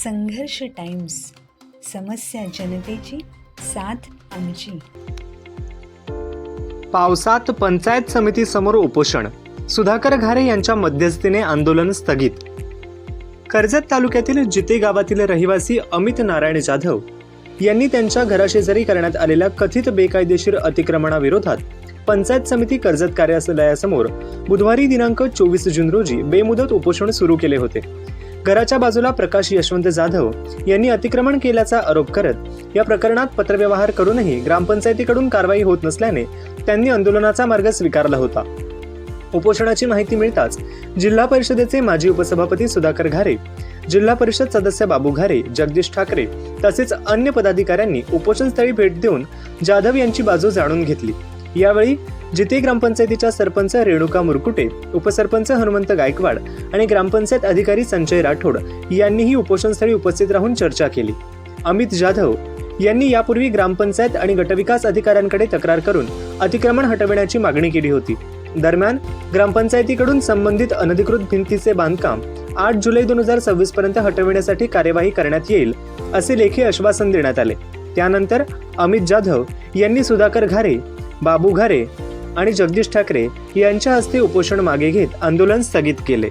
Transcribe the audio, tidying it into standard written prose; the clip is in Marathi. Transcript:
संघर्ष टाइम्स, समस्या जनतेची, साथ आमची. पावसात पंचायत समिती समोर उपोषण, सुधाकर घारे यांच्या मध्यस्थीने आंदोलन स्थगित. कर्जत तालुक्यातील जिते गावातील रहिवासी अमित नारायण जाधव यांनी त्यांच्या घराशेजारी करण्यात आलेल्या कथित बेकायदेशीर अतिक्रमणाविरोधात पंचायत समिती कर्जत कार्यालयासमोर बुधवारी दिनांक 24 जून रोजी बेमुदत उपोषण सुरू केले होते. घराच्या बाजूला प्रकाश यशवंत जाधव यांनी अतिक्रमण केल्याचा आरोप करत या प्रकरणात पत्रव्यवहार करूनही ग्रामपंचायतीकडून कारवाई होत नसल्याने त्यांनी आंदोलनाचा मार्ग स्वीकारला होता. उपोषणाची माहिती मिळताच जिल्हा परिषदेचे माजी उपसभापती सुधाकर घारे, जिल्हा परिषद सदस्य बाबू घारे, जगदीश ठाकरे तसेच अन्य पदाधिकाऱ्यांनी उपोषणस्थळी भेट देऊन जाधव यांची बाजू जाणून घेतली. यावेळी जिते ग्रामपंचायतीच्या सरपंच रेणुका मुरकुटे, उपसरपंच हनुमंत गायकवाड आणि ग्रामपंचायत अधिकारी संजय राठोड यांनीही उपोषणस्थळी उपस्थित राहून चर्चा केली. अमित जाधव यांनी यापूर्वी ग्रामपंचायत आणि गटविकास अधिकाऱ्यांकडे तक्रार करून अतिक्रमण हटविण्याची मागणी केली होती. दरम्यान ग्रामपंचायतीकडून संबंधित अनधिकृत भिंतीचे बांधकाम 8 जुलै 2026 पर्यंत हटविण्यासाठी कार्यवाही करण्यात येईल असे लेखी आश्वासन देण्यात आले. त्यानंतर अमित जाधव यांनी सुधाकर घारे, बाबू घारे आणि जगदीश ठाकरे यांच्या हस्ते उपोषण मागे घेत आंदोलन स्थगित केले.